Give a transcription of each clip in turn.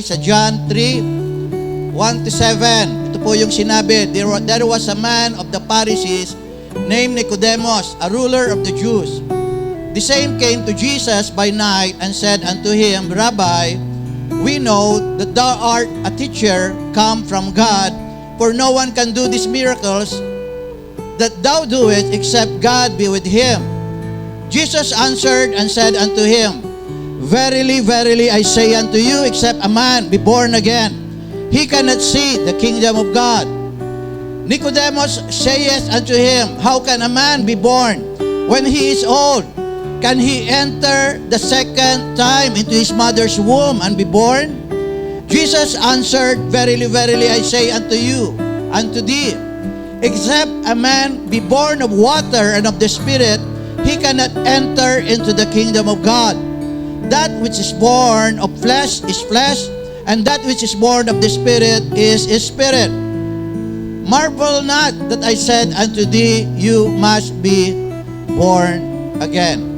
sa John 3, 1-7. Ito po yung sinabi, there was a man of the Pharisees named Nicodemus, a ruler of the Jews. The same came to Jesus by night and said unto him, Rabbi, we know that thou art a teacher come from God, for no one can do these miracles that thou doest except God be with him. Jesus answered and said unto him, Verily, verily, I say unto you, except a man be born again, he cannot see the kingdom of God. Nicodemus saith unto him, How can a man be born when he is old? Can he enter the second time into his mother's womb and be born? Jesus answered, Verily, verily, I say unto you, unto thee, except a man be born of water and of the Spirit, he cannot enter into the kingdom of God. That which is born of flesh is flesh, and that which is born of the Spirit is spirit. Marvel not that I said unto thee, you must be born again.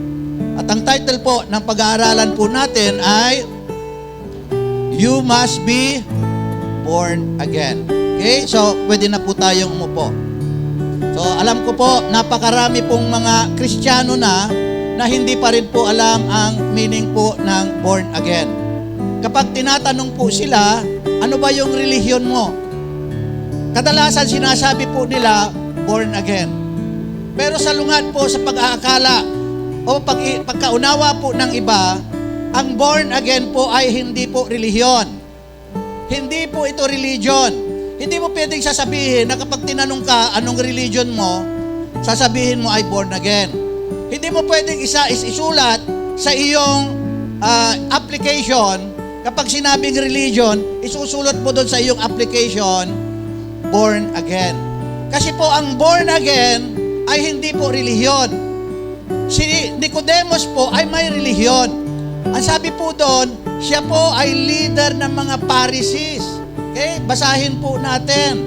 At ang title po ng pag-aaralan po natin ay You Must Be Born Again. Okay? So, pwede na po tayong umupo. So, alam ko po, napakarami pong mga Kristiyano na hindi pa rin po alam ang meaning po ng born again. Kapag tinatanong po sila, ano ba yung relihiyon mo? Kadalasan sinasabi po nila, born again. Pero salungat po sa pag-aakala o pagkaunawa po ng iba, ang born again po ay hindi po relihiyon. Hindi po ito religion. Hindi mo pwedeng sasabihin na kapag tinanong ka anong religion mo, sasabihin mo ay born again. Hindi mo pwedeng isulat sa iyong application, kapag sinabing religion, isusulat mo doon sa iyong application, born again. Kasi po ang born again ay hindi po relihiyon. Si Nicodemus po ay may relihiyon. Ang sabi po doon, siya po ay leader ng mga Pharisees. Okay? Basahin po natin.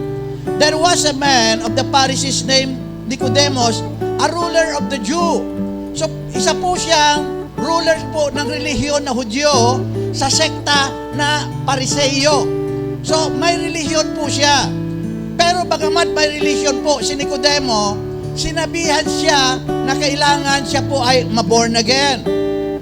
There was a man of the Pharisees named Nicodemus, a ruler of the Jew. So, isa po siyang ruler po ng relihiyon na Hudyo sa sekta na Pariseyo. So, may relihiyon po siya. Pero bagamat may relihiyon po si Nicodemo, sinabihan siya na kailangan siya po ay maborn again.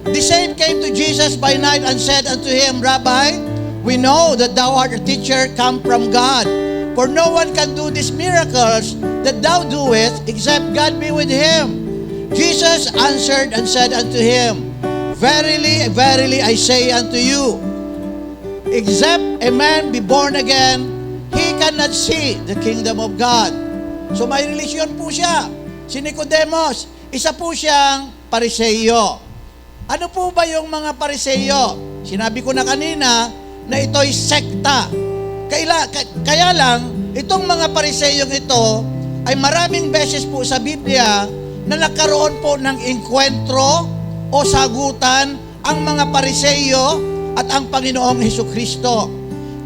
The same came to Jesus by night and said unto him, Rabbi, we know that thou art a teacher come from God, for no one can do these miracles that thou doest except God be with him. Jesus answered and said unto him, Verily, verily, I say unto you, except a man be born again, he cannot see the kingdom of God. So may relasyon po siya. Si Nicodemus, isa po siyang Pariseyo. Ano po ba yung mga Pariseyo? Sinabi ko na kanina na ito'y sekta. Kaya lang, itong mga Pariseyong ito ay maraming beses po sa Biblia na nagkaroon po ng enkwentro o sagutan ang mga Pariseyo at ang Panginoong Hesukristo.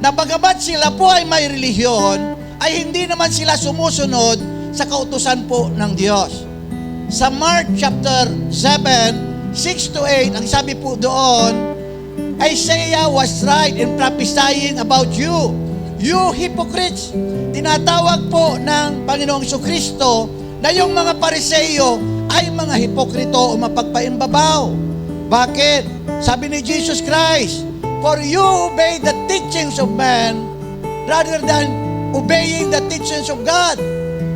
Na bagamat sila po ay may relihiyon, ay hindi naman sila sumusunod sa kautusan po ng Diyos. Sa Mark chapter 7, 6-8, ang sabi po doon, Isaiah was right in prophesying about you, you hypocrites. Tinatawag po ng Panginoong Jesucristo na yung mga Pariseyo ay mga hipokrito o mapagpaimbabaw. Bakit? Sabi ni Jesus Christ, for you obey the teachings of man rather than obeying the teachings of God.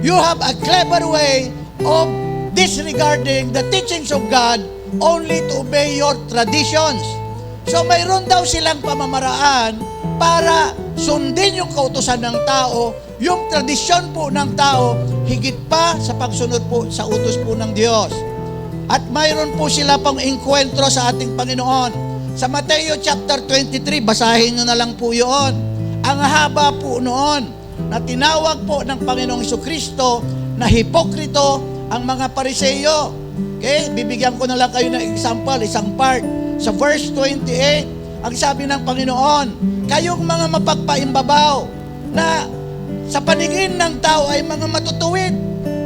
You have a clever way of disregarding the teachings of God only to obey your traditions. So mayroon daw silang pamamaraan para sundin yung kautusan ng tao, yung tradisyon po ng tao, higit pa sa pagsunod po sa utos po ng Diyos. At mayroon po sila pang enkwentro sa ating Panginoon. Sa Mateo chapter 23, basahin nyo na lang po yun. Ang haba po noon na tinawag po ng Panginoong Jesucristo na hipokrito ang mga Pariseyo. Okay? Bibigyan ko na lang kayo ng example, isang part. Sa verse 28, ang sabi ng Panginoon, kayong mga mapagpaimbabaw na sa paningin ng tao ay mga matutuwid,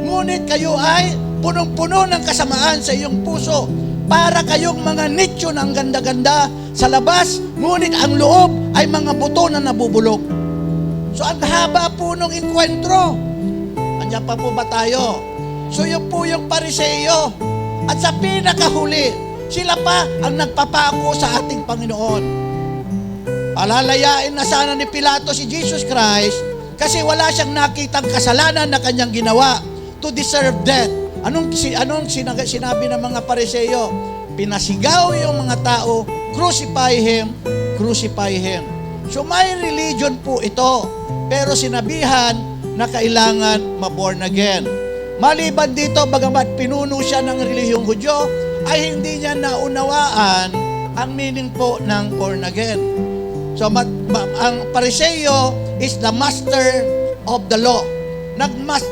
ngunit kayo ay punong-puno ng kasamaan sa iyong puso. Para kayong mga nicho ng ganda-ganda sa labas, ngunit ang loob ay mga buto na nabubulok. So ang haba po nung inkwentro. Andiyan pa po ba tayo? So yun po yung Pariseo. At sa pinakahuli, sila pa ang nagpapako sa ating Panginoon. Palalayain na sana ni Pilato si Jesus Christ kasi wala siyang nakitang kasalanan na kanyang ginawa to deserve death. Anong sinabi ng mga Pariseo? Pinasigaw yung mga tao, crucify Him, crucify Him. So may religion po ito, pero sinabihan na kailangan ma-born again. Maliban dito, bagamat pinuno siya ng relihiyong Hudyo, ay hindi niya naunawaan ang meaning po ng born again. So ang Pariseo is the master of the law.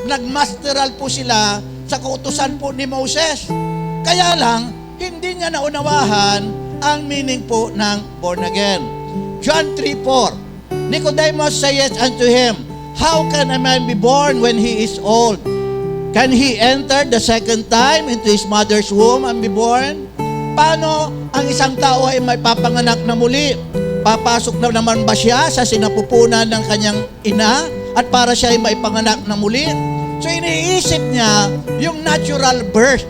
Nagmasteral po sila sa kautusan po ni Moses. Kaya lang, hindi niya naunawahan ang meaning po ng born again. John 3:4, Nicodemus saith unto him, How can a man be born when he is old? Can he enter the second time into his mother's womb and be born? Paano ang isang tao ay may papanganak na muli? Papasok na naman ba siya sa sinapupunan ng kanyang ina at para siya ay may panganak na muli? So iniisip niya yung natural birth.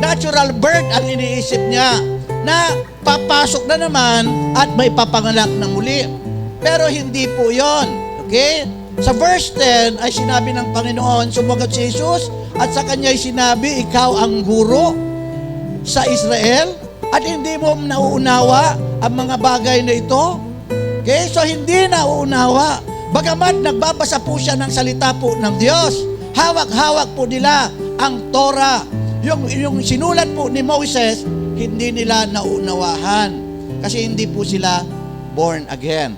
Natural birth ang iniisip niya na papasok na naman at may papanganak na muli. Pero hindi po yon. Okay? Sa verse 10 ay sinabi ng Panginoon, sumagot si Jesus at sa kanya ay sinabi, ikaw ang guro sa Israel at hindi mo nauunawa ang mga bagay na ito. Okay? So hindi nauunawa. Bagamat nagbabasa po siya ng salita po ng Diyos, hawak-hawak po nila ang Torah. Yung sinulat po ni Moses, hindi nila nauunawahan kasi hindi po sila born again.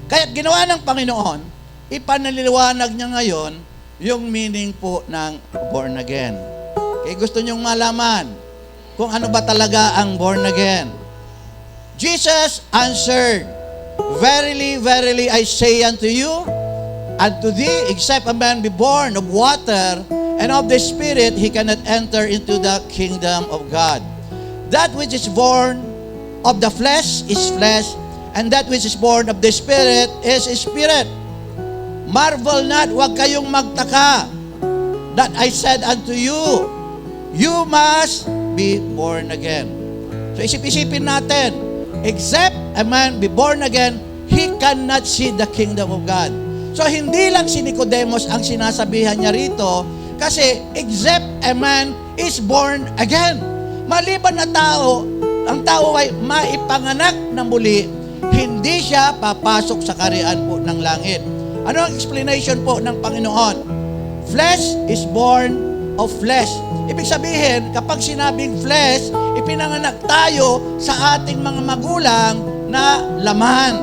Kaya ginawa ng Panginoon, ipanaliliwanag niya ngayon yung meaning po ng born again. Okay, gusto niyong malaman kung ano ba talaga ang born again. Jesus answered, Verily, verily, I say unto you, unto thee, except a man be born of water and of the Spirit, he cannot enter into the kingdom of God. That which is born of the flesh is flesh, and that which is born of the Spirit is Spirit. Marvel not, huwag kayong magtaka, that I said unto you, you must be born again. So isip-isipin natin, except a man be born again, he cannot see the kingdom of God. So hindi lang si Nicodemus ang sinasabihan niya rito, kasi except a man is born again. Maliban na tao, ang tao ay maipanganak na muli, hindi siya papasok sa kaharian po ng langit. Ano ang explanation po ng Panginoon? Flesh is born of flesh. Ibig sabihin, kapag sinabing flesh, ipinanganak tayo sa ating mga magulang na laman.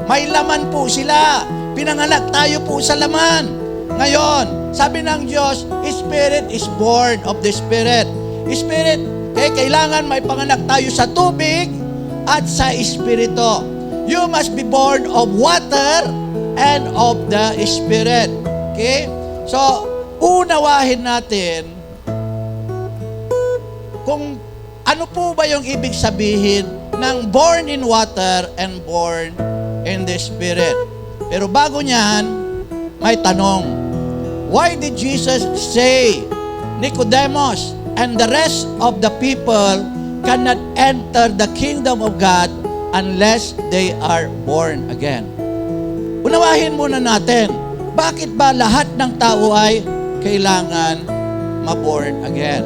May laman po sila. Pinanganak tayo po sa laman. Ngayon, sabi ng Diyos, Spirit is born of the Spirit. Spirit, kailangan may panganak tayo sa tubig at sa Espiritu. You must be born of water and of the Spirit. Okay? So, unawahin natin kung ano po ba yung ibig sabihin ng born in water and born in the Spirit. Pero bago niyan, may tanong. Why did Jesus say Nicodemus and the rest of the people cannot enter the kingdom of God unless they are born again? Unawahin muna natin, bakit ba lahat ng tao ay kailangan ma-born again?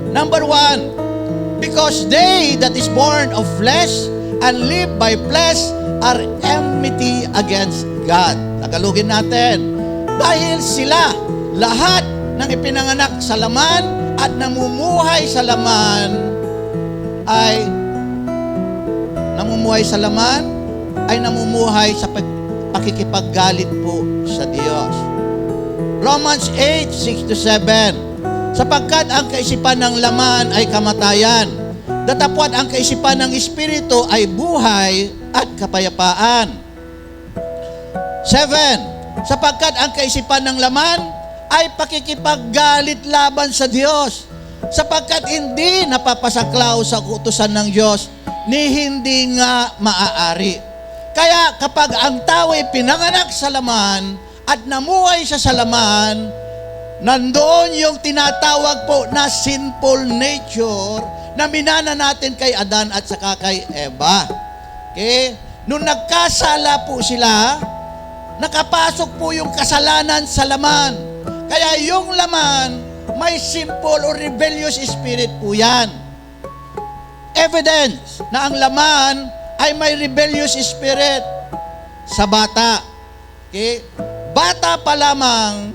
Number 1, because they that is born of flesh and live by flesh are enmity against God. Tagalogin natin, dahil sila, lahat ng ipinanganak sa laman at namumuhay sa laman ay namumuhay sa pakikipaggalit po sa Diyos. Romans 8:6-7, sapagkat ang kaisipan ng laman ay kamatayan, datapwat ang kaisipan ng Espiritu ay buhay at kapayapaan. 7, sapagkat ang kaisipan ng laman ay pakikipaggalit laban sa Diyos, sapagkat hindi napapasaklaw sa utusan ng Diyos, ni hindi nga maaari. Kaya kapag ang tao ay pinanganak sa laman at namuhay siya sa laman, nandoon yung tinatawag po na sinful nature na minana natin kay Adan at saka kay Eva. Okay? Nung nagkasala po sila, nakapasok po yung kasalanan sa laman. Kaya yung laman, may sinful or rebellious spirit po yan. Evidence na ang laman ay may rebellious spirit sa bata. Okay? Bata pa lamang,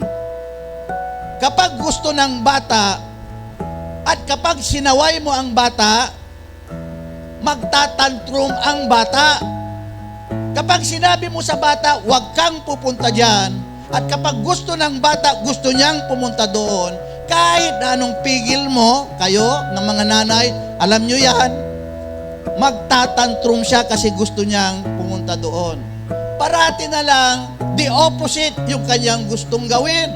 kapag gusto ng bata at kapag sinaway mo ang bata, magtatantrum ang bata. Kapag sinabi mo sa bata, huwag kang pupunta dyan, at kapag gusto ng bata, gusto niyang pumunta doon, kahit na anong pigil mo, kayo, ng mga nanay, alam nyo yan, magtatantrum siya kasi gusto niyang pumunta doon. Parati na lang, the opposite yung kanyang gustong gawin.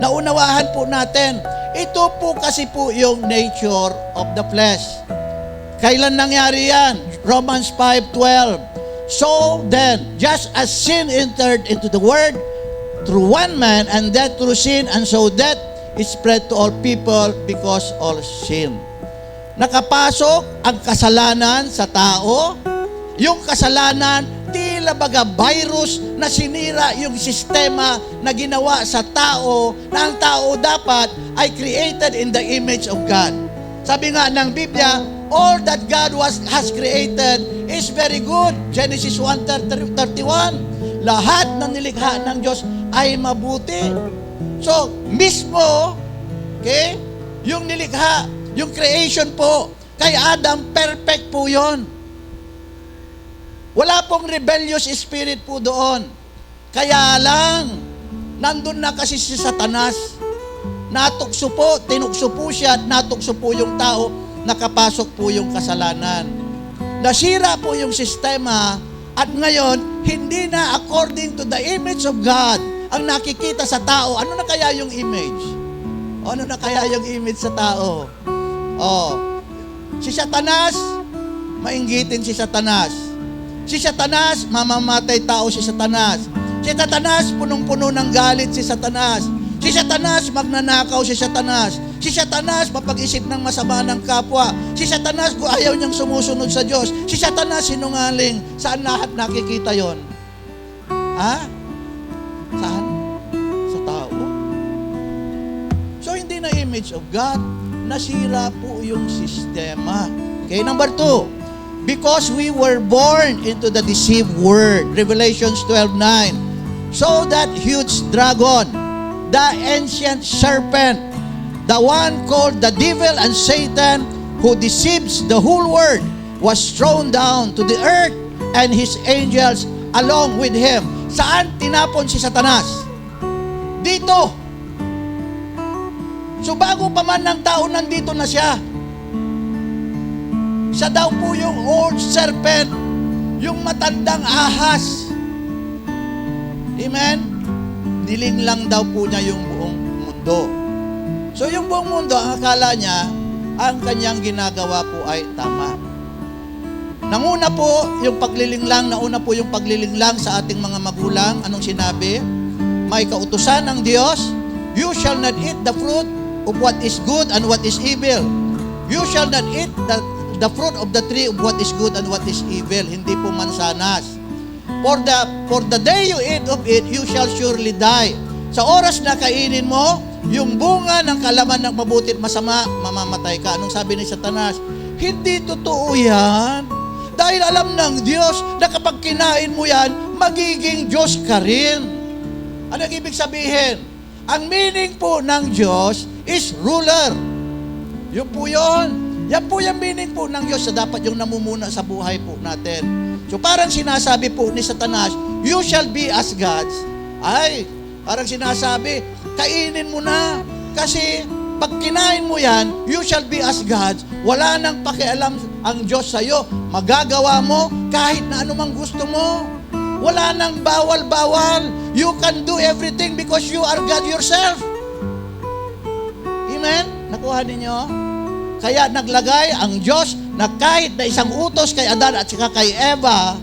Naunawahan po natin, ito po kasi po yung nature of the flesh. Kailan nangyari yan? Romans 5:12. So then, just as sin entered into the world through one man, and death through sin, and so death is spread to all people because all sin. Nakapasok ang kasalanan sa tao. Yung kasalanan, tila baga virus na sinira yung sistema na ginawa sa tao, na ang tao dapat ay created in the image of God. Sabi nga ng Biblia, all that God has created is very good. Genesis 1:31. Lahat ng nilikha ng Diyos ay mabuti. So, mismo, okay, yung nilikha, yung creation po, kay Adam, perfect po yon. Wala pong rebellious spirit po doon. Kaya lang, nandun na kasi si Satanas. Natukso po, tinukso po siya, at natukso po yung tao, nakapasok po yung kasalanan. Nasira po yung sistema, at ngayon, hindi na according to the image of God ang nakikita sa tao. Ano na kaya yung image? Ano na kaya yung image sa tao? Si Satanas, mainggitin si Satanas. Si Satanas, mamamatay tao si Satanas. Si Satanas, punong-puno ng galit si Satanas. Si Satanas, magnanakaw si Satanas. Si Satanas, mapag-isip ng masama ng kapwa. Si Satanas, kung ayaw niyang sumusunod sa Diyos. Si Satanas, sinungaling. Saan lahat nakikita yon? Saan? Sa tao. So, hindi na image of God. Nasira po yung sistema. Okay, number 2. Because we were born into the deceived world. Revelations 12:9. So that huge dragon, the ancient serpent, the one called the devil and Satan, who deceives the whole world, was thrown down to the earth, and his angels along with him. Saan tinapon si Satanas? Dito. So bago pa man ng tao, nandito na siya. Siya daw po yung old serpent, yung matandang ahas. Amen? Niling lang daw po niya yung buong mundo. So yung buong mundo, ang akala niya, ang kanyang ginagawa po ay tama. Nauna po yung paglilinglang, sa ating mga magulang. Anong sinabi? May kautusan ng Diyos, you shall not eat the fruit of what is good and what is evil. You shall not eat the fruit of the tree of what is good and what is evil. Hindi po mansanas. For the day you eat of it, you shall surely die. Sa oras na kainin mo, yung bunga ng kalaman ng mabuti at masama, mamamatay ka. Anong sabi ni Satanas? Hindi totoo yan. Dahil alam ng Diyos na kapag kinain mo yan, magiging Diyos ka rin. Ano ang ibig sabihin? Ang meaning po ng Diyos is ruler. Yun po yun. Yan po yung meaning po ng Diyos na dapat yung namumuna sa buhay po natin. So parang sinasabi po ni Satanas, you shall be as gods. Ay, parang sinasabi, kainin mo na. Kasi pag kinain mo yan, you shall be as gods. Wala nang pakialam ang Diyos sa'yo. Magagawa mo kahit na anumang gusto mo. Wala nang bawal-bawal. You can do everything because you are God yourself. Amen? Nakuha ninyo? Kaya naglagay ang Diyos na kahit na isang utos kay Adan at saka kay Eva,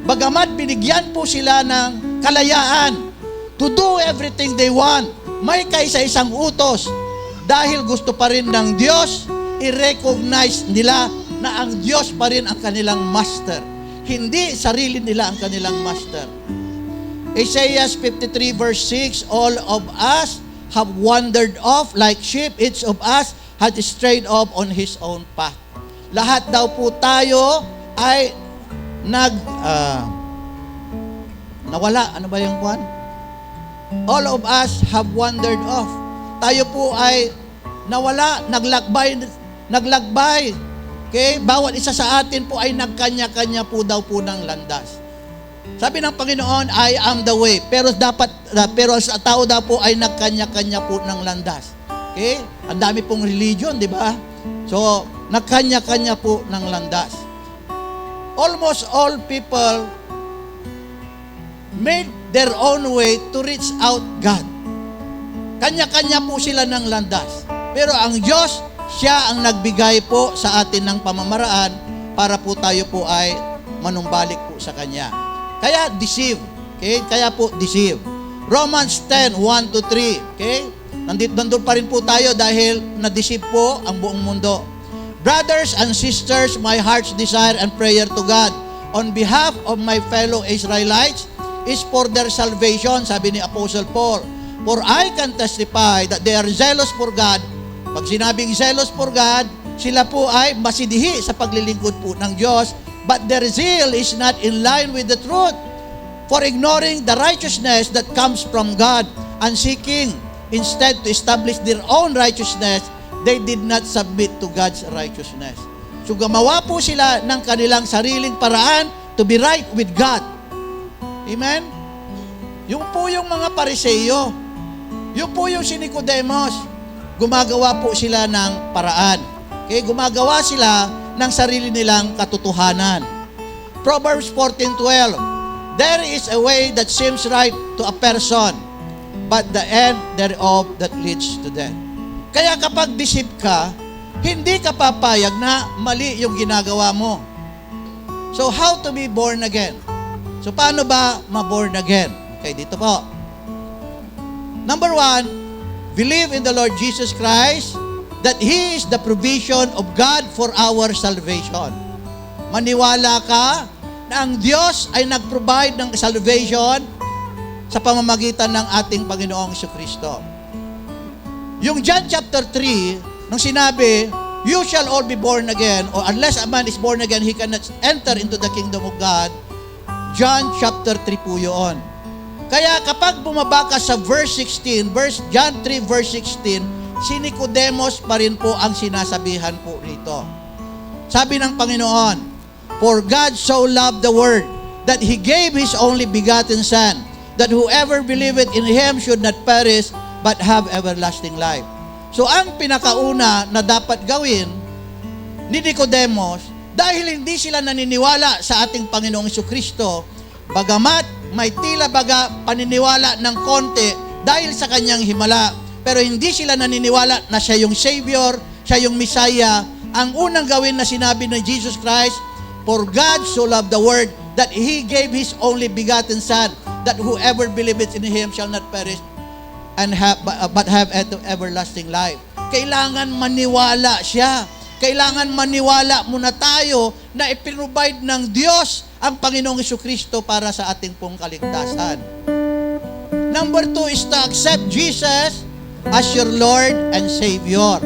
bagamat binigyan po sila ng kalayaan to do everything they want, may kaisa-isang utos dahil gusto pa rin ng Diyos, i-recognize nila na ang Diyos pa rin ang kanilang master. Hindi sarili nila ang kanilang master. Isaiah 53 verse 6, all of us have wandered off like sheep, each of us had strayed off on his own path. Lahat daw po tayo ay nawala. Ano ba yung one? All of us have wandered off. Tayo po ay nawala, naglakbay. Okay? Bawat isa sa atin po ay nagkanya-kanya po daw po ng landas. Sabi ng Panginoon, I am the way. Pero sa tao daw po ay nagkanya-kanya po ng landas. Okay? Ang dami pong religion, di ba? So, nagkanya-kanya po ng landas. Almost all people made their own way to reach out God. Kanya-kanya po sila ng landas. Pero ang Diyos, siya ang nagbigay po sa atin ng pamamaraan para po tayo po ay manumbalik po sa Kanya. Kaya deceive. Okay? Kaya po deceive. Romans 10, 1-3. Okay? Nandun pa rin po tayo dahil na-deceive po ang buong mundo. Brothers and sisters, my heart's desire and prayer to God on behalf of my fellow Israelites is for their salvation, sabi ni Apostle Paul. For I can testify that they are zealous for God. Pag sinabing zealous for God, sila po ay masidihi sa paglilingkod po ng Diyos, but their zeal is not in line with the truth. For ignoring the righteousness that comes from God and seeking instead to establish their own righteousness, they did not submit to God's righteousness. So gumawa po sila ng kanilang sariling paraan to be right with God. Amen? Yung po yung mga Pariseo, yung po yung si Nicodemos, gumagawa po sila ng paraan. Okay? Gumagawa sila ng sarili nilang katotohanan. Proverbs 14:12, there is a way that seems right to a person, but the end thereof that leads to death. Kaya kapag deceive ka, hindi ka papayag na mali yung ginagawa mo. So how to be born again? So paano ba ma-born again? Okay, dito po. Number 1, believe in the Lord Jesus Christ that He is the provision of God for our salvation. Maniwala ka na ang Diyos ay nag-provide ng salvation sa pamamagitan ng ating Panginoong Jesucristo. Yung John chapter 3, nung sinabi, you shall all be born again, or unless a man is born again, he cannot enter into the kingdom of God. John chapter 3 po yun. Kaya kapag bumaba ka sa verse 16, John 3 verse 16, si Nicodemos pa rin po ang sinasabihan po rito. Sabi ng Panginoon, for God so loved the world that He gave His only begotten Son, that whoever believeth in Him should not perish, but have everlasting life. So ang pinakauna na dapat gawin ni Nicodemos, dahil hindi sila naniniwala sa ating Panginoong Jesucristo, bagamat may tila baga paniniwala ng konti dahil sa kanyang himala, pero hindi sila naniniwala na siya yung Savior, siya yung Messiah. Ang unang gawin na sinabi ng Jesus Christ, for God so loved the world that He gave His only begotten Son, that whoever believeth in Him shall not perish, and but have everlasting life. Kailangan maniwala siya. Kailangan maniwala muna tayo na ipinrovide ng Diyos ang Panginoong Jesucristo para sa ating pong kaligtasan. Number 2 is to accept Jesus as your Lord and Savior.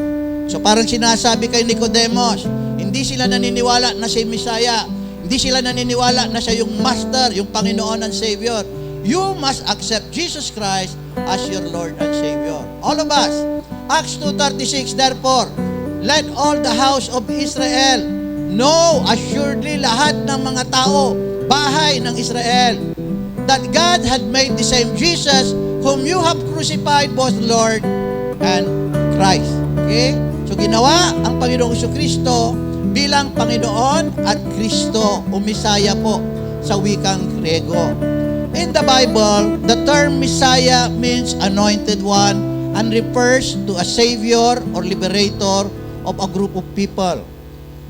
So parang sinasabi kay Nicodemos, hindi sila naniniwala na siya yung Messiah. Hindi sila naniniwala na siya yung Master, yung Panginoon and Savior. You must accept Jesus Christ as your Lord and Savior. All of us. Acts 2:36, therefore, let all the house of Israel know assuredly, lahat ng mga tao, bahay ng Israel, that God had made the same Jesus whom you have crucified, both Lord and Christ. Okay? So ginawa ang Panginoong Jesucristo bilang Panginoon at Kristo o Messiah po sa wikang Griego. In the Bible, the term Messiah means anointed one and refers to a savior or liberator of a group of people.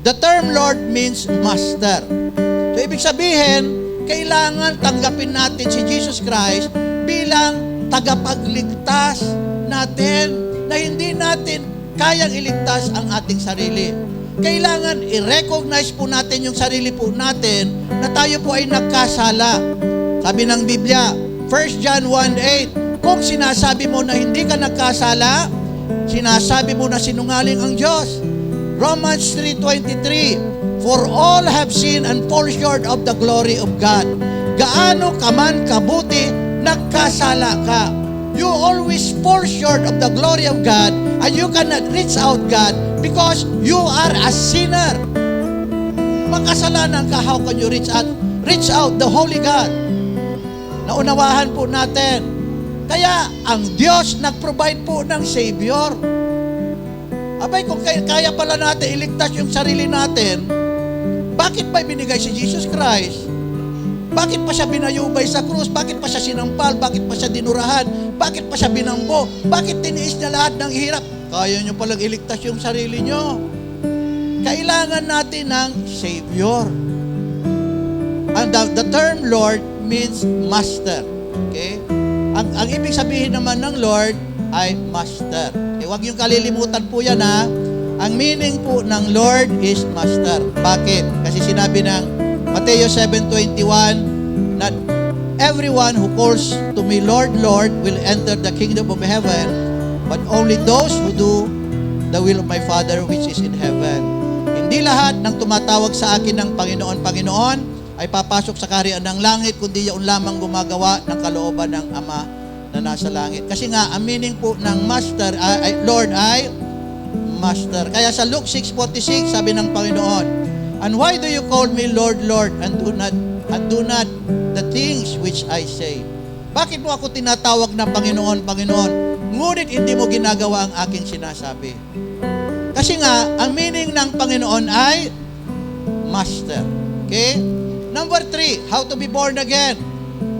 The term Lord means master. So, ibig sabihin, kailangan tanggapin natin si Jesus Christ bilang tagapagligtas natin na hindi natin kayang iligtas ang ating sarili. Kailangan i-recognize po natin yung sarili po natin na tayo po ay nagkasala. Sabi ng Biblia, 1 John 1:8, kung sinasabi mo na hindi ka nagkasala, sinasabi mo na sinungaling ang Diyos. Romans 3:23, for all have sinned and fall short of the glory of God. Gaano ka man kabuti, nagkasala ka. You always fall short of the glory of God and you cannot reach out God because you are a sinner. Makasalanan ka, how can you reach out? Reach out the Holy God. Naunawahan po natin. Kaya ang Diyos nag-provide po ng Savior. Abay, kung kaya pala natin iligtas yung sarili natin, bakit ba binigay si Jesus Christ? Bakit pa siya binayubay sa krus? Bakit pa siya sinampal? Bakit pa siya dinurahan? Bakit pa siya binambo? Bakit tiniis niya lahat ng hirap? Kaya niyo palang iligtas yung sarili niyo. Kailangan natin ng Savior. And the term Lord means master. Okay? Ang ibig sabihin naman ng Lord ay master. Okay, huwag yung kalilimutan po yan ha. Ang meaning po ng Lord is master. Bakit? Kasi sinabi ng Mateo 7:21, not everyone who calls to me, Lord, Lord, will enter the kingdom of heaven, but only those who do the will of my Father which is in heaven. Hindi lahat ng tumatawag sa akin ng Panginoon, Panginoon, ay papasok sa kaharian ng langit, kundi yaon lamang gumagawa ng kalooban ng Ama na nasa langit. Kasi nga, ang meaning po ng master, Lord ay master. Kaya sa Luke 6:46, sabi ng Panginoon, and why do you call me Lord, Lord, and do not the things which I say? Bakit mo ako tinatawag na Panginoon, Panginoon, ngunit hindi mo ginagawa ang aking sinasabi? Kasi nga, ang meaning ng Panginoon ay master. Okay? Number 3, how to be born again.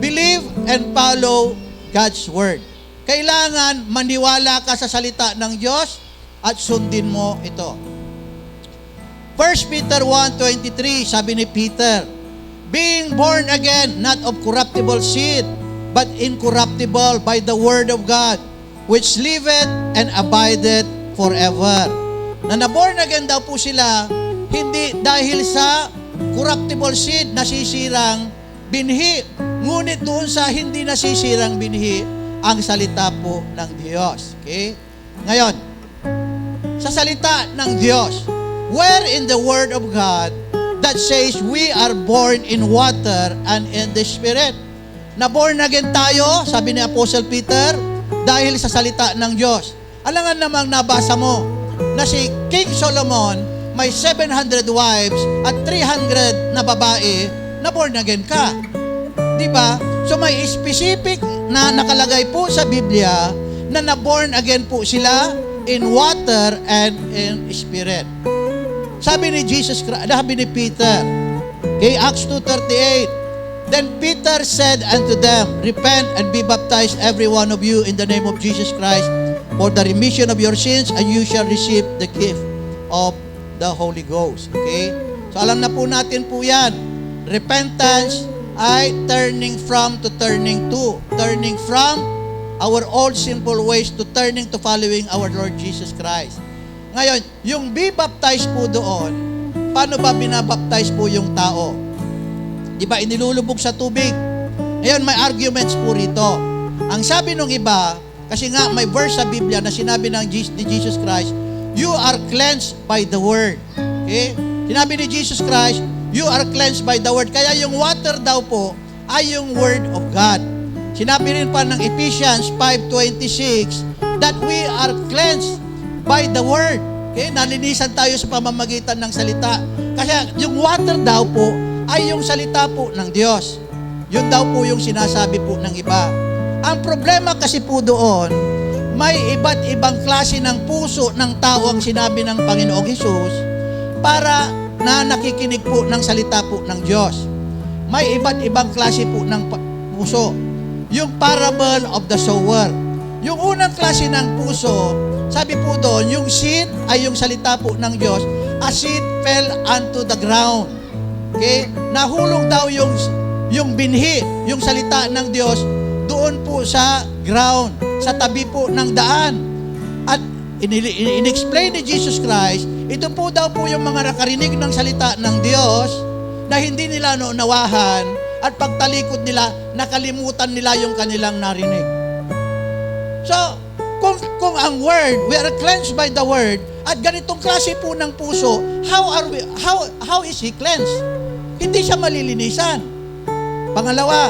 Believe and follow God's word. Kailangan maniwala ka sa salita ng Diyos at sundin mo ito. 1 Peter 1:23, sabi ni Peter, being born again, not of corruptible seed, but incorruptible by the word of God, which liveth and abideth forever. Na na-born again daw po sila, hindi dahil sa corruptible seed, nasisirang binhi, ngunit doon sa hindi nasisirang binhi, ang salita po ng Diyos. Okay? Ngayon, sa salita ng Diyos, where in the Word of God that says we are born in water and in the Spirit? Na born again tayo, sabi ni Apostle Peter, dahil sa salita ng Diyos. Alangan namang nabasa mo na si King Solomon may 700 wives at 300 na babae na born again ka. Di ba? So may specific na nakalagay po sa Biblia na na-born again po sila in water and in Spirit. Sabi ni Jesus Christ, sabi ni Peter, kay Acts 2:38, then Peter said unto them, repent and be baptized every one of you in the name of Jesus Christ for the remission of your sins, and you shall receive the gift of the Holy Ghost. Okay? So alam na po natin po yan. Repentance ay turning from to turning to. Turning from our old sinful ways to turning to following our Lord Jesus Christ. Ngayon, yung be baptized po doon, paano ba binabaptize po yung tao? Di ba, inilulubog sa tubig? Ngayon, may arguments po rito. Ang sabi nung iba, kasi nga may verse sa Biblia na sinabi ni Jesus Christ, you are cleansed by the Word. Okay? Sinabi ni Jesus Christ, you are cleansed by the Word. Kaya yung water daw po ay yung Word of God. Sinabi rin pa ng Ephesians 5:26 that we are cleansed by the Word. Okay? Nalinisan tayo sa pamamagitan ng salita. Kasi yung water daw po ay yung salita po ng Diyos. Yun daw po yung sinasabi po ng iba. Ang problema kasi po doon, may iba't ibang klase ng puso ng tao ang sinabi ng Panginoong Hesus para na nakikinig po ng salita po ng Diyos. May iba't ibang klase po ng puso. Yung parable of the sower. Yung unang klase ng puso, sabi po doon, yung seed ay yung salita po ng Diyos a seed fell unto the ground. Okay? Nahulog daw yung binhi, yung salita ng Diyos, doon po sa ground, sa tabi po ng daan. At in-explain ni Jesus Christ, ito po daw po yung mga nakarinig ng salita ng Diyos na hindi nila naunawahan at pagtalikod nila, nakalimutan nila yung kanilang narinig. So, kung ang word, we are cleansed by the word, at ganitong klase po ng puso, how is he cleansed? Hindi siya malilinisan. Pangalawa,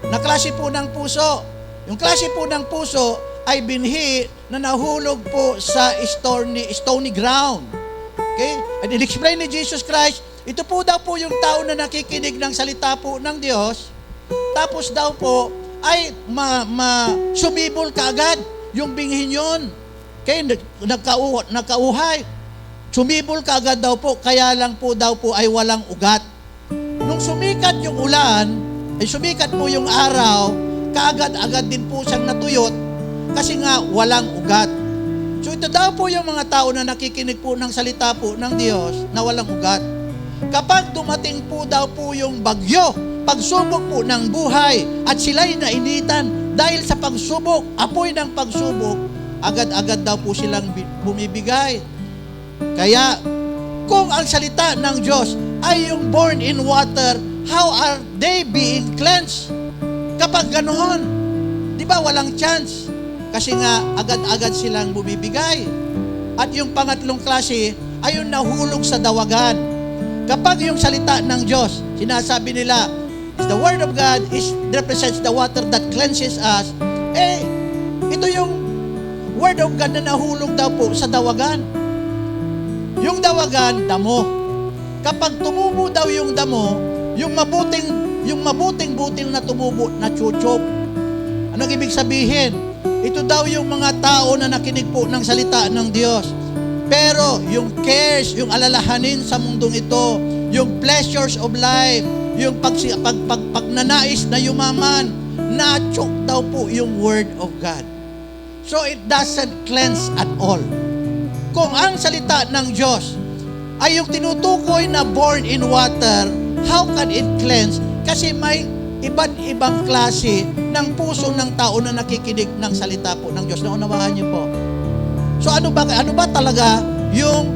na klase po ng puso. Yung klase po ng puso ay binhi na nahulog po sa stony ground. Okay? And in-explain ni Jesus Christ, ito po daw po yung tao na nakikinig ng salita po ng Diyos, tapos daw po ay sumibol kaagad yung binhin yun. Okay? Nagkauhay. Sumibol kaagad daw po, kaya lang po daw po ay walang ugat. Nung sumikat yung ulan, ay sumikat po yung araw, kaagad-agad din po siyang natuyot kasi nga walang ugat. So ito daw po yung mga tao na nakikinig po ng salita po ng Diyos na walang ugat. Kapag dumating po daw po yung bagyo, pagsubok po ng buhay at sila'y nainitan dahil sa pagsubok, apoy ng pagsubok, agad-agad daw po silang bumibigay. Kaya kung ang salita ng Diyos ay yung born in water, how are they being cleansed? Kapag ganoon, di ba walang chance? Kasi nga, agad-agad silang bumibigay. At yung pangatlong klase ay yung nahulog sa dawagan. Kapag yung salita ng Diyos, sinasabi nila, the Word of God represents the water that cleanses us, ito yung Word of God na nahulog daw po sa dawagan. Yung dawagan, damo. Kapag tumubo daw yung damo, yung mabuting butil na tumubo, na chuchok. Anong ibig sabihin? Ito daw yung mga tao na nakinig po ng salita ng Diyos. Pero yung cares, yung alalahanin sa mundong ito, yung pleasures of life, yung pagnanais na yumaman, na-choke daw po yung Word of God. So it doesn't cleanse at all. Kung ang salita ng Diyos ay yung tinutukoy na born in water, how can it cleanse? Kasi may iba't ibang klase ng puso ng tao na nakikinig ng salita po ng Diyos. Naunawahan niyo po. So ano ba talaga yung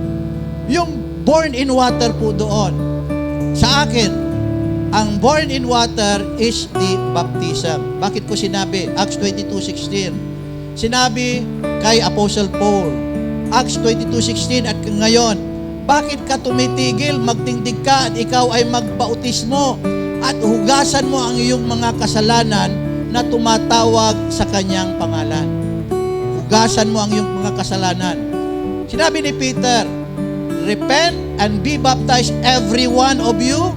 born in water po doon? Sa akin, ang born in water is the baptism. Bakit ko sinabi? Acts 22:16. Sinabi kay Apostle Paul, Acts 22:16, at ngayon, bakit ka tumitigil? Magtindig ka at ikaw ay magbautismo at hugasan mo ang iyong mga kasalanan na tumatawag sa kanyang pangalan. Hugasan mo ang iyong mga kasalanan. Sinabi ni Peter, repent and be baptized every one of you,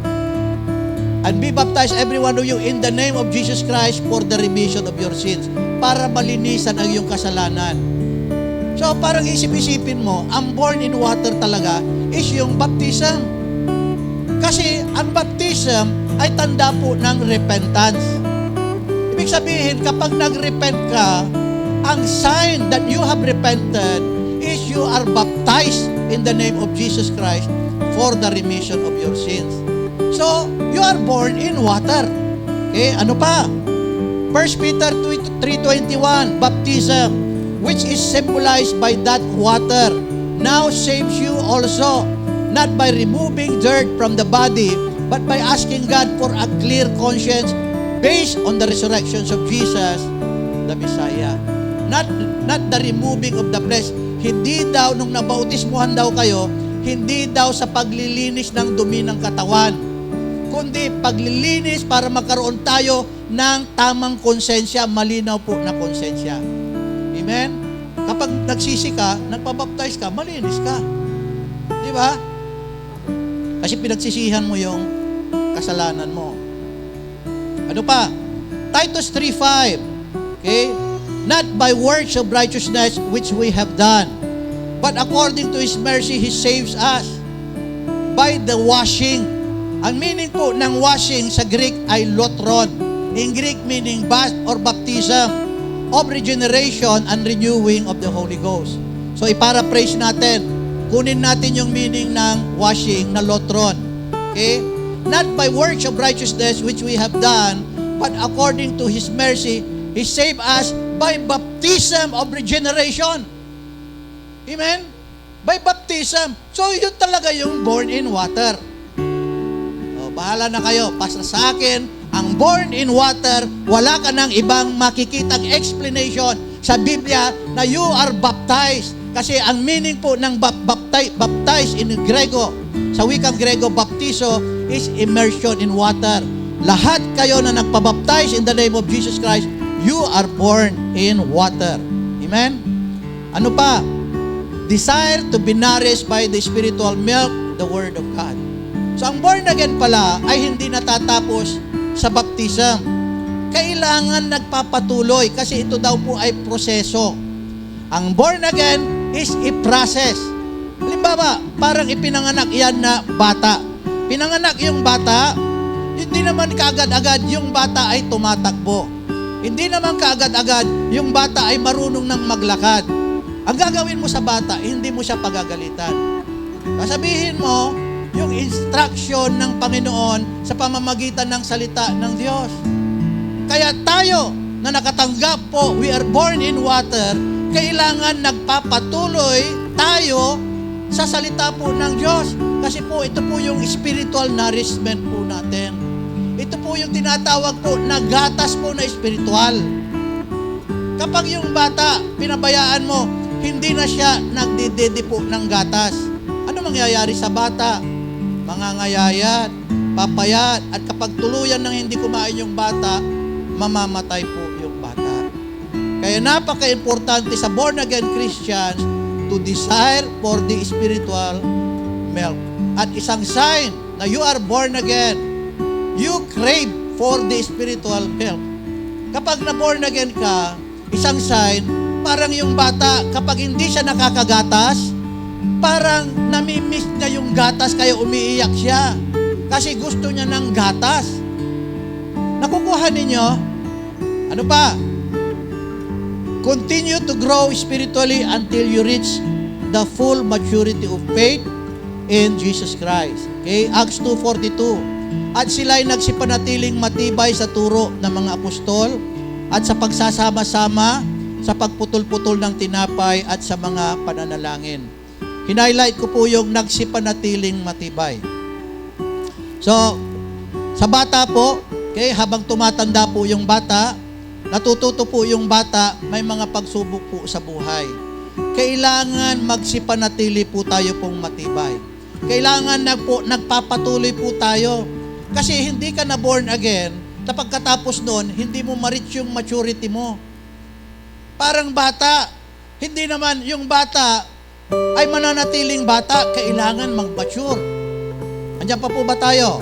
and be baptized every one of you in the name of Jesus Christ for the remission of your sins, para malinisan ang iyong kasalanan. So parang isip-isipin mo, ang born in water talaga is yung baptism. Kasi ang baptism ay tanda po ng repentance. Ibig sabihin, kapag nag-repent ka, ang sign that you have repented is you are baptized in the name of Jesus Christ for the remission of your sins. So, you are born in water. Okay, ano pa? 1 Peter 3:21, baptism, which is symbolized by that water, now saves you also, not by removing dirt from the body, but by asking God for a clear conscience based on the resurrections of Jesus, the Messiah. Not the removing of the flesh. Hindi daw, nung nabautismuhan daw kayo, hindi daw sa paglilinis ng dumi ng katawan, kundi paglilinis para magkaroon tayo ng tamang konsensya, malinaw po na konsensya. Amen? Kapag nagsisi ka, nagpabaptize ka, malinis ka. Di ba? Kasi pinagsisihan mo yung kasalanan mo. Ano pa? Titus 3:5. Okay? Not by works of righteousness which we have done, but according to His mercy, He saves us by the washing. Ang meaning po ng washing sa Greek ay lotron. In Greek meaning bath or baptism of regeneration and renewing of the Holy Ghost. So, iparaphrase natin. kunin natin yung meaning ng washing na lotron. Okay? Not by works of righteousness which we have done, but according to His mercy, He saved us by baptism of regeneration. Amen? By baptism. So, yun talaga yung born in water. O, bahala na kayo. Basta sa akin, ang born in water, wala ka ng ibang makikitang explanation sa Biblia na you are baptized. Kasi ang meaning po ng baptize in Grego, sa wikang Grego, baptizo is immersion in water. Lahat kayo na nagpabaptize in the name of Jesus Christ, you are born in water. Amen? Ano pa? Desire to be nourished by the spiritual milk, the Word of God. So ang born again pala ay hindi natatapos sa baptism. Kailangan nagpapatuloy kasi ito daw po ay proseso. Ang born again is a process. Halimbawa, parang ipinanganak yan na bata. Pinanganak yung bata, hindi naman kaagad-agad yung bata ay tumatakbo. Hindi naman kaagad-agad yung bata ay marunong nang maglakad. Ang gagawin mo sa bata, hindi mo siya pagagalitan. Sasabihin mo, yung instruction ng Panginoon sa pamamagitan ng salita ng Diyos. Kaya tayo na nakatanggap po, we are born in water, kailangan nagpapatuloy tayo sa salita po ng Diyos. Kasi po, ito po yung spiritual nourishment po natin. Ito po yung tinatawag po na gatas po na spiritual. Kapag yung bata, pinabayaan mo, hindi na siya nagdidede po ng gatas. Ano mangyayari sa bata? Mangangayayat, papayat, at kapag tuluyan ng hindi kumain yung bata, mamamatay po yung bata. Kaya napaka-importante sa born-again Christians to desire for the spiritual milk. At isang sign na you are born again, you crave for the spiritual milk. Kapag na-born again ka, isang sign, parang yung bata, kapag hindi siya nakakagatas, parang namimiss niya yung gatas, kaya umiiyak siya. Kasi gusto niya ng gatas. Nakukuha ninyo? Ano pa? Continue to grow spiritually until you reach the full maturity of faith in Jesus Christ. Okay? Acts 2:42. At sila'y nagsipanatiling matibay sa turo ng mga apostol at sa pagsasama-sama, sa pagputol-putol ng tinapay at sa mga pananalangin. Hinighlight ko po yung nagsipanatiling matibay. So, sa bata po, okay, habang tumatanda po yung bata, natututo po yung bata, may mga pagsubok po sa buhay. Kailangan magsipanatili po tayo pong matibay. Kailangan nagpapatuloy po tayo. Kasi hindi ka na born again, na pagkatapos noon, hindi mo ma-reach yung maturity mo. Parang bata, hindi naman yung bata ay mananatiling bata, kailangan mag-mature. Andiyan pa po ba tayo?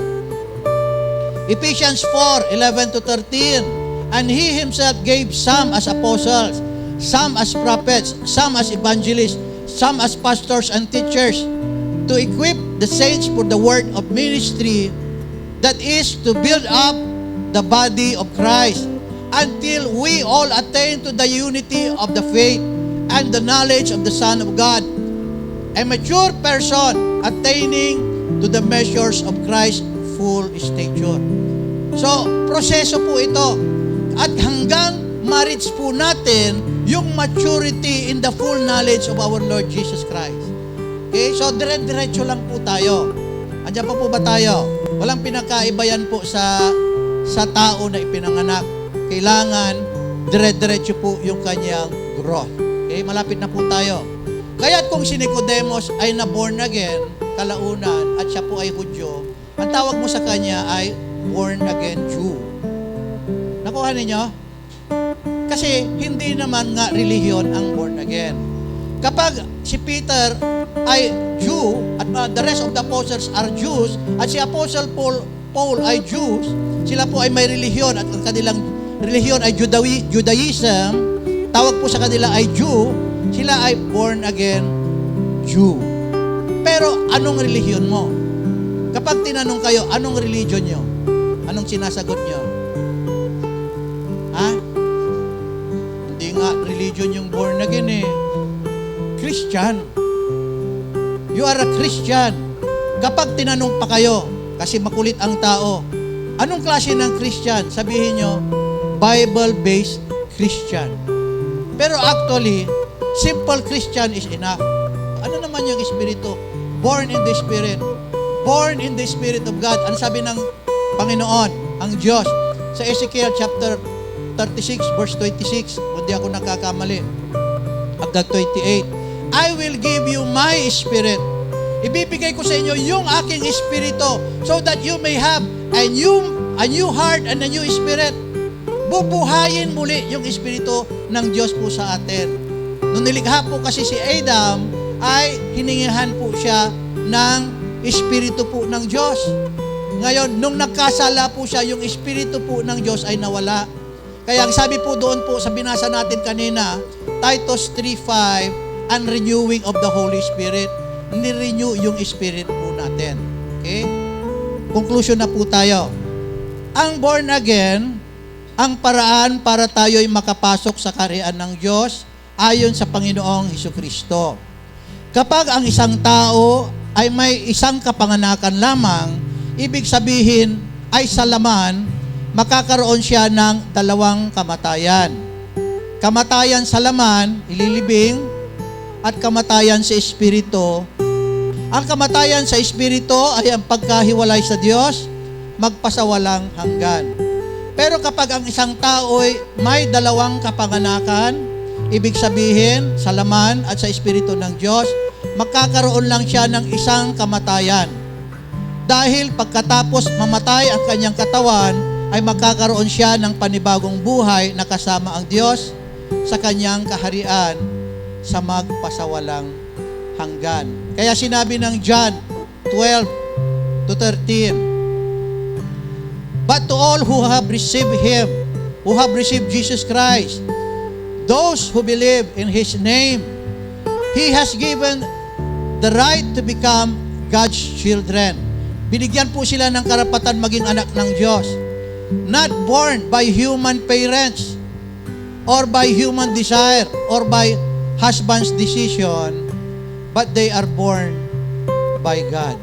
Ephesians 4:11-13. And He Himself gave some as apostles, some as prophets, some as evangelists, some as pastors and teachers, to equip the saints for the word of ministry, that is to build up the body of Christ, until we all attain to the unity of the faith and the knowledge of the Son of God, a mature person attaining to the measures of Christ's full stature. So, proseso po ito. At hanggang ma-reach po natin yung maturity in the full knowledge of our Lord Jesus Christ. Okay? So, dire-diretso lang po tayo. Andiyan pa po ba tayo? Walang pinakaiba yan po sa tao na ipinanganak. Kailangan dire-diretso po yung kanyang growth. Okay? Malapit na po tayo. Kaya kung si Nicodemus ay na-born again, kalaunan, at siya po ay Hudyo, ang tawag mo sa kanya ay born again Jew. Nakuha ninyo? Kasi hindi naman nga relihiyon ang born again. Kapag si Peter ay Jew, at the rest of the apostles are Jews, at si Apostle Paul ay Jews, sila po ay may relihiyon, at ang kanilang relihiyon ay Judaism, tawag po sa kanila ay Jew, sila ay born again Jew. Pero anong relihiyon mo? Kapag tinanong kayo, anong religion nyo? Anong sinasagot nyo? Ha? Hindi nga religion yung born again eh. Christian. you are a Christian. Kapag tinanong pa kayo, kasi makulit ang tao, anong klase ng Christian? Sabihin nyo, Bible-based Christian. Pero actually, simple Christian is enough. Ano naman yung Espiritu? Born in the Spirit. Born in the Spirit of God. Ano sabi ng Panginoon, ang Diyos? Sa Ezekiel chapter 36, verse 26, kung di ako nakakamali, hanggang 28, I will give you my Spirit. Ibibigay ko sa inyo yung aking Espiritu so that you may have a new heart and a new spirit. Bubuhayin muli yung Espiritu ng Diyos po sa atin. Nung nilikha po kasi si Adam, ay hiningihan po siya ng Espiritu po ng Diyos. Ngayon, nung nagkasala po siya, yung Espiritu po ng Diyos ay nawala. Kaya ang sabi po doon po sa binasa natin kanina, Titus 3:5, and renewing of the Holy Spirit. Ni-renew yung Spirit po natin. Okay? Conclusion na po tayo. Ang born again, ang paraan para tayo'y makapasok sa kaharian ng Diyos ayon sa Panginoong Hesukristo. Kapag ang isang tao ay may isang kapanganakan lamang, ibig sabihin ay sa laman, makakaroon siya ng dalawang kamatayan. Kamatayan sa laman, ililibing, at kamatayan sa Espiritu. Ang kamatayan sa Espiritu ay ang pagkahiwalay sa Diyos, magpasawalang hanggan. Pero kapag ang isang tao ay may dalawang kapanganakan, ibig sabihin sa laman at sa Espiritu ng Diyos, magkakaroon lang siya ng isang kamatayan. Dahil pagkatapos mamatay ang kanyang katawan, ay magkakaroon siya ng panibagong buhay na kasama ang Diyos sa kanyang kaharian sa magpasawalang hanggan. Kaya sinabi ng John 12-13, but to all who have received Him, who have received Jesus Christ, those who believe in His name, He has given the right to become God's children. Binigyan po sila ng karapatan maging anak ng Diyos. Not born by human parents, or by human desire, or by husband's decision, but they are born by God.